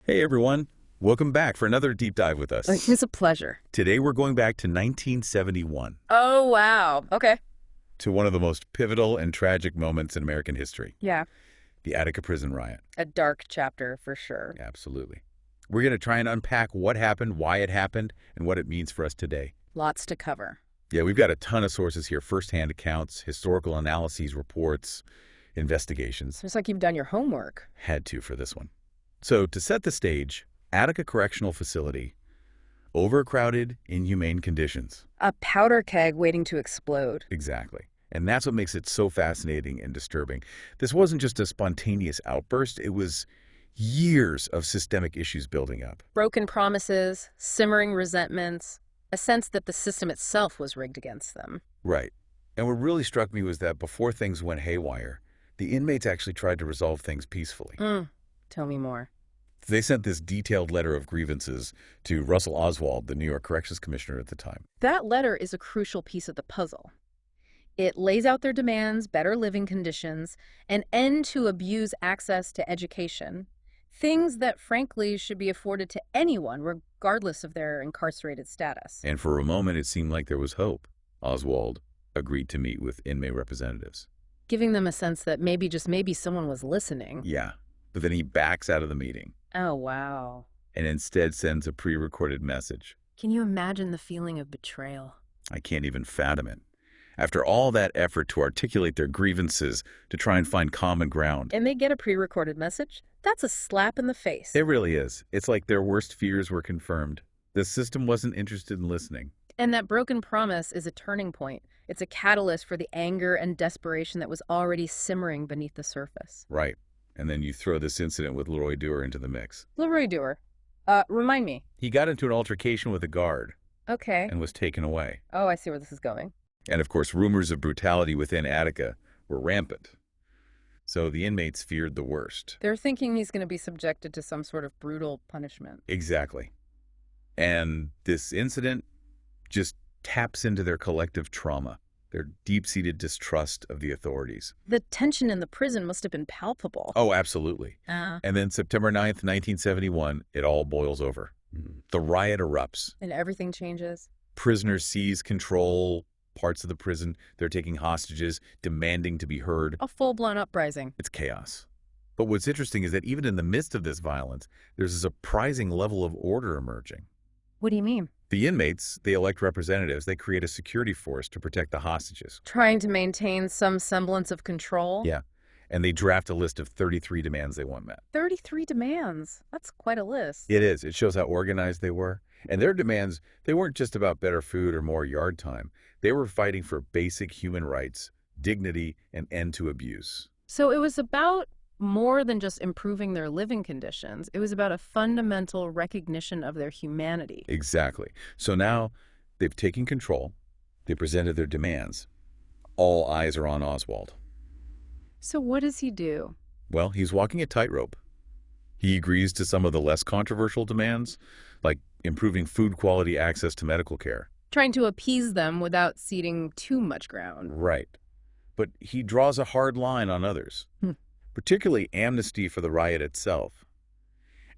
Hey everyone, welcome back for another deep dive with us. It's a pleasure. Today we're going back to 1971, Oh, wow. Okay. to one of the most pivotal and tragic moments in American history, Yeah. the Attica prison riot. A dark chapter for sure. Absolutely. We're going to try and unpack what happened, why it happened, and what it means for us today. Lots to cover. Yeah, we've got a ton of sources here, firsthand accounts, historical analyses, reports, investigations. It's like you've done your homework. Had to for this one. So to set the stage, Attica Correctional Facility, overcrowded, inhumane conditions. A powder keg waiting to explode. Exactly. And that's what makes it so fascinating and disturbing. This wasn't just a spontaneous outburst. It was years of systemic issues building up. Broken promises, simmering resentments, a sense that the system itself was rigged against them. Right. And what really struck me was that before things went haywire, the inmates actually tried to resolve things peacefully. Tell me more. They sent this detailed letter of grievances to Russell Oswald, the New York Corrections Commissioner at the time. That letter is a crucial piece of the puzzle. It lays out their demands, better living conditions, an end to abuse access to education, things that frankly should be afforded to anyone regardless of their incarcerated status. And for a moment, it seemed like there was hope. Oswald agreed to meet with inmate representatives. Giving them a sense that maybe, just maybe, someone was listening. Yeah, but then he backs out of the meeting Oh, wow. and instead sends a pre-recorded message. Can you imagine the feeling of betrayal? I can't even fathom it. After all that effort to articulate their grievances, to try and find common ground. And they get a pre-recorded message? That's a slap in the face. It really is. It's like their worst fears were confirmed. The system wasn't interested in listening. And that broken promise is a turning point. It's a catalyst for the anger and desperation that was already simmering beneath the surface. Right. And then you throw this incident with Leroy Dewar into the mix. Leroy Dewar. Remind me. He got into an altercation with a guard Okay. and was taken away. Oh, I see where this is going. And of course, rumors of brutality within Attica were rampant. So the inmates feared the worst. They're thinking he's going to be subjected to some sort of brutal punishment. Exactly. And this incident just taps into their collective trauma, their deep-seated distrust of the authorities. The tension in the prison must have been palpable. Oh, absolutely. Uh, And then September 9th, 1971, it all boils over. The riot erupts. and everything changes. Prisoners seize control parts of the prison. They're taking hostages, demanding to be heard. A full-blown uprising. It's chaos. But what's interesting is that even in the midst of this violence, there's a surprising level of order emerging. What do you mean? The inmates, they elect representatives. They create a security force to protect the hostages. Trying to maintain some semblance of control? Yeah. And they draft a list of 33 demands they want met. 33 demands. That's quite a list. It is. It shows how organized they were. And their demands, they weren't just about better food or more yard time. They were fighting for basic human rights, dignity, and end to abuse. So it was about more than just improving their living conditions. It was about a fundamental recognition of their humanity. Exactly. So now they've taken control. They presented their demands. All eyes are on Oswald. So what does he do? Well, he's walking a tightrope. He agrees to some of the less controversial demands, like improving food quality, access to medical care. Trying to appease them without ceding too much ground. Right. But he draws a hard line on others, particularly amnesty for the riot itself,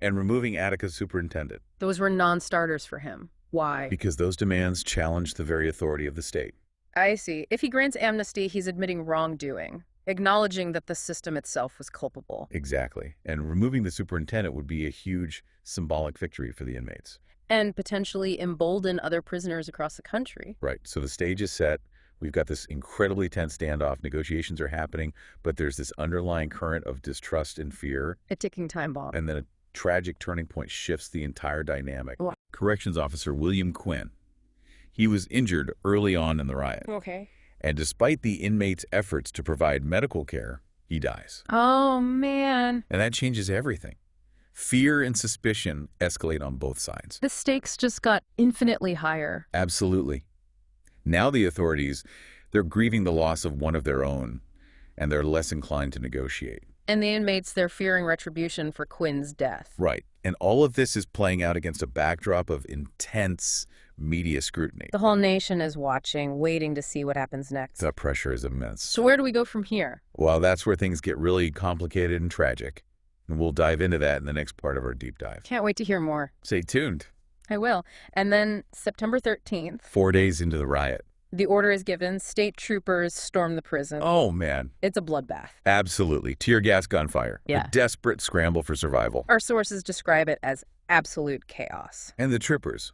and removing Attica's superintendent, Those were non-starters for him. Why? because those demands challenge the very authority of the state. I see. If he grants amnesty, he's admitting wrongdoing, acknowledging that the system itself was culpable. Exactly. And removing the superintendent would be a huge symbolic victory for the inmates. And potentially embolden other prisoners across the country. Right. So the stage is set. We've got this incredibly tense standoff. Negotiations are happening, but there's this underlying current of distrust and fear. A ticking time bomb. And then a tragic turning point shifts the entire dynamic. What? Corrections officer William Quinn. He was injured early on in the riot. Okay. And despite the inmates' efforts to provide medical care, he dies. Oh, man. And that changes everything. Fear and suspicion escalate on both sides. The stakes just got infinitely higher. Absolutely. Now the authorities, they're grieving the loss of one of their own, and they're less inclined to negotiate. And the inmates, they're fearing retribution for Quinn's death. Right. And all of this is playing out against a backdrop of intense media scrutiny. The whole nation is watching, waiting to see what happens next. The pressure is immense. So where do we go from here? Well, that's where things get really complicated and tragic. And we'll dive into that in the next part of our deep dive. Can't wait to hear more. Stay tuned. I will. And then September 13th, 4 days into the riot. the order is given. State troopers storm the prison. Oh, man. It's a bloodbath. Absolutely. Tear gas gunfire. Yeah. A desperate scramble for survival. Our sources describe it as absolute chaos. And the troopers.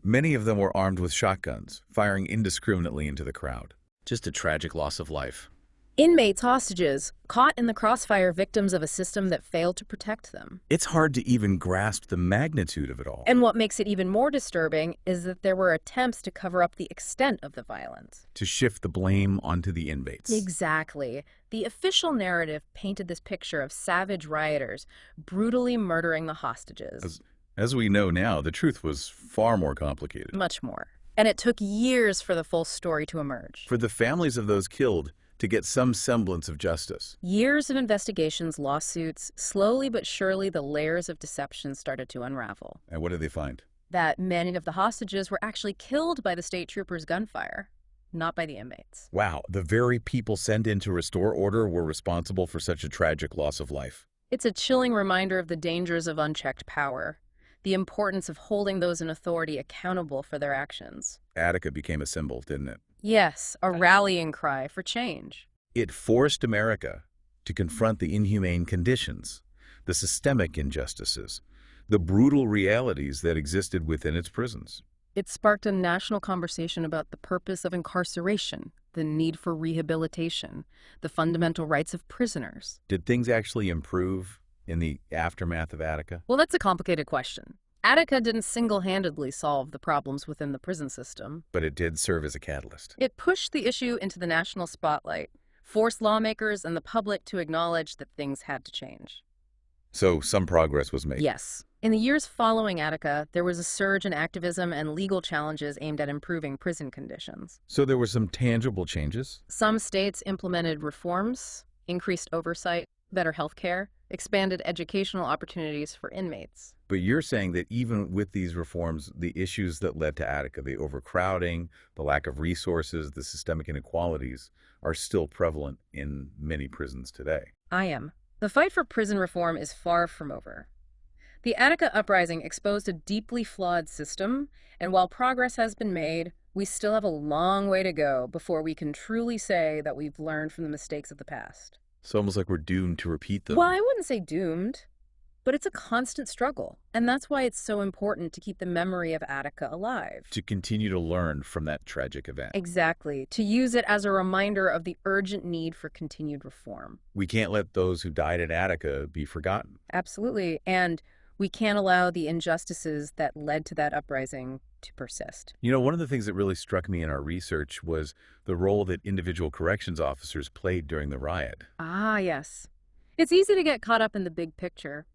Many of them were armed with shotguns, firing indiscriminately into the crowd. Just a tragic loss of life. Inmates hostages, caught in the crossfire, victims of a system that failed to protect them. It's hard to even grasp the magnitude of it all. And what makes it even more disturbing is that there were attempts to cover up the extent of the violence. To shift the blame onto the inmates. Exactly. The official narrative painted this picture of savage rioters brutally murdering the hostages. As we know now, the truth was far more complicated. Much more. And it took years for the full story to emerge. For the families of those killed to get some semblance of justice. Years of investigations, lawsuits, slowly but surely the layers of deception started to unravel. And what did they find? That many of the hostages were actually killed by the state troopers' gunfire, not by the inmates. Wow, the very people sent in to restore order were responsible for such a tragic loss of life. It's a chilling reminder of the dangers of unchecked power, the importance of holding those in authority accountable for their actions. Attica became a symbol, didn't it? Yes, a rallying cry for change. It forced America to confront the inhumane conditions, the systemic injustices, the brutal realities that existed within its prisons. It sparked a national conversation about the purpose of incarceration, the need for rehabilitation, the fundamental rights of prisoners. Did things actually improve in the aftermath of Attica? Well, that's a complicated question. Attica didn't single-handedly solve the problems within the prison system. But it did serve as a catalyst. It pushed the issue into the national spotlight, forced lawmakers and the public to acknowledge that things had to change. So some progress was made. Yes. In the years following Attica, there was a surge in activism and legal challenges aimed at improving prison conditions. So there were some tangible changes. Some states implemented reforms, increased oversight, better health care, expanded educational opportunities for inmates. But you're saying that even with these reforms, the issues that led to Attica, the overcrowding, the lack of resources, the systemic inequalities, are still prevalent in many prisons today. I am. The fight for prison reform is far from over. The Attica uprising exposed a deeply flawed system, and while progress has been made, we still have a long way to go before we can truly say that we've learned from the mistakes of the past. It's almost like we're doomed to repeat them. Well, I wouldn't say doomed, but it's a constant struggle, and that's why it's so important to keep the memory of Attica alive. To continue to learn from that tragic event. Exactly, to use it as a reminder of the urgent need for continued reform. We can't let those who died at Attica be forgotten. Absolutely, and we can't allow the injustices that led to that uprising to persist. You know, one of the things that really struck me in our research was the role that individual corrections officers played during the riot. Ah, yes. It's easy to get caught up in the big picture,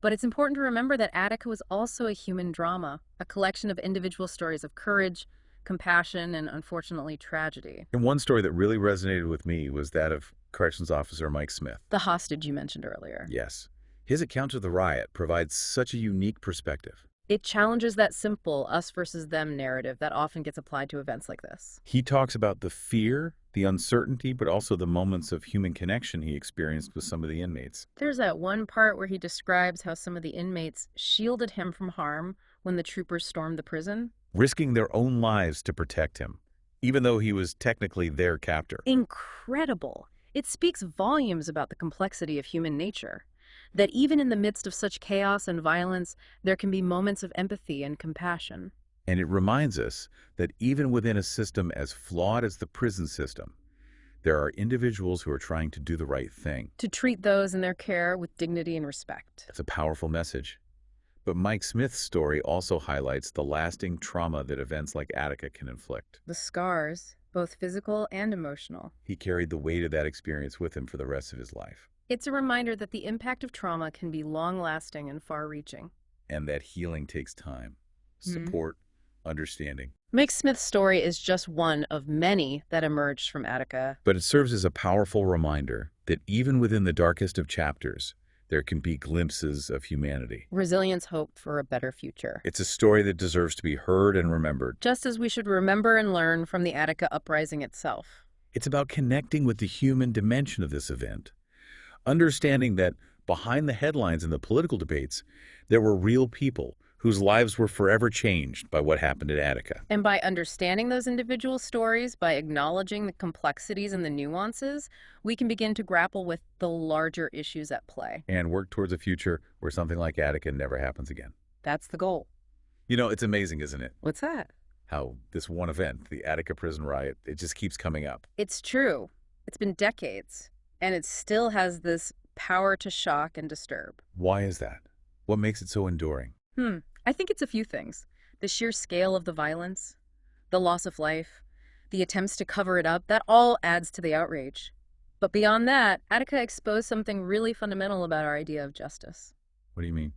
but it's important to remember that Attica was also a human drama, a collection of individual stories of courage, compassion, and unfortunately tragedy. And one story that really resonated with me was that of corrections officer Mike Smith. The hostage you mentioned earlier. Yes. His account of the riot provides such a unique perspective. It challenges that simple us versus them narrative that often gets applied to events like this. He talks about the fear, the uncertainty, but also the moments of human connection he experienced with some of the inmates. There's that one part where he describes how some of the inmates shielded him from harm when the troopers stormed the prison. Risking their own lives to protect him, even though he was technically their captor. Incredible. It speaks volumes about the complexity of human nature. That even in the midst of such chaos and violence, there can be moments of empathy and compassion. And it reminds us that even within a system as flawed as the prison system, there are individuals who are trying to do the right thing. To treat those in their care with dignity and respect. It's a powerful message. But Mike Smith's story also highlights the lasting trauma that events like Attica can inflict. The scars, both physical and emotional. He carried the weight of that experience with him for the rest of his life. It's a reminder that the impact of trauma can be long-lasting and far-reaching. And that healing takes time, support, understanding. Mike Smith's story is just one of many that emerged from Attica. But it serves as a powerful reminder that even within the darkest of chapters, there can be glimpses of humanity. Resilience, hope for a better future. It's a story that deserves to be heard and remembered. Just as we should remember and learn from the Attica uprising itself. It's about connecting with the human dimension of this event. Understanding that behind the headlines and the political debates, there were real people whose lives were forever changed by what happened at Attica. And by understanding those individual stories, by acknowledging the complexities and the nuances, we can begin to grapple with the larger issues at play. And work towards a future where something like Attica never happens again. That's the goal. You know, it's amazing, isn't it? What's that? How this one event, the Attica prison riot, it just keeps coming up. It's true. It's been decades, and it still has this power to shock and disturb. Why is that? What makes it so enduring? I think it's a few things. The sheer scale of the violence, the loss of life, the attempts to cover it up, that all adds to the outrage. But beyond that, Attica exposed something really fundamental about our idea of justice. What do you mean?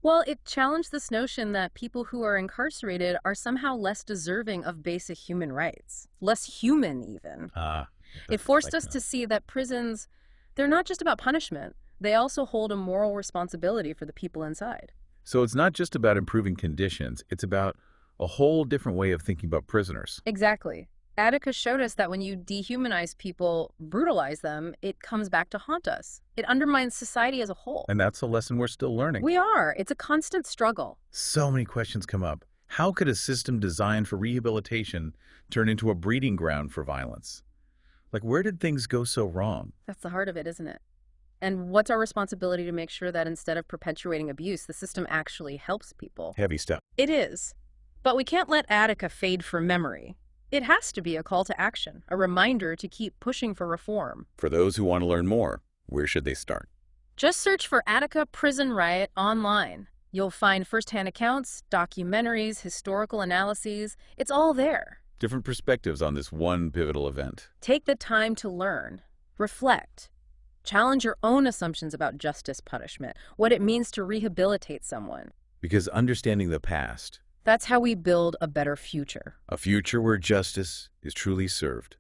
Well, it challenged this notion that people who are incarcerated are somehow less deserving of basic human rights, less human even. It forced us to see that prisons, they're not just about punishment. They also hold a moral responsibility for the people inside. So it's not just about improving conditions, it's about a whole different way of thinking about prisoners. Exactly. Attica showed us that when you dehumanize people, brutalize them, it comes back to haunt us. It undermines society as a whole. And that's a lesson we're still learning. We are. It's a constant struggle. So many questions come up. How could a system designed for rehabilitation turn into a breeding ground for violence? Like, where did things go so wrong? That's the heart of it, isn't it? And what's our responsibility to make sure that instead of perpetuating abuse, the system actually helps people? Heavy stuff. It is. But we can't let Attica fade from memory. It has to be a call to action, a reminder to keep pushing for reform. For those who want to learn more, where should they start? Just search for Attica Prison Riot online. You'll find firsthand accounts, documentaries, historical analyses. It's all there. Different perspectives on this one pivotal event. Take the time to learn, reflect, challenge your own assumptions about justice punishment, what it means to rehabilitate someone. Because understanding the past, That's how we build a better future. a future where justice is truly served,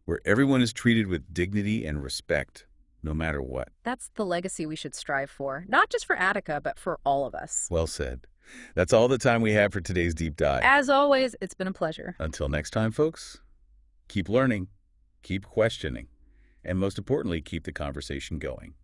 where everyone is treated with dignity and respect, no matter what. That's the legacy we should strive for, not just for Attica, but for all of us. Well said. That's all the time we have for today's deep dive. As always, it's been a pleasure. Until next time, folks, keep learning, keep questioning, and most importantly, keep the conversation going.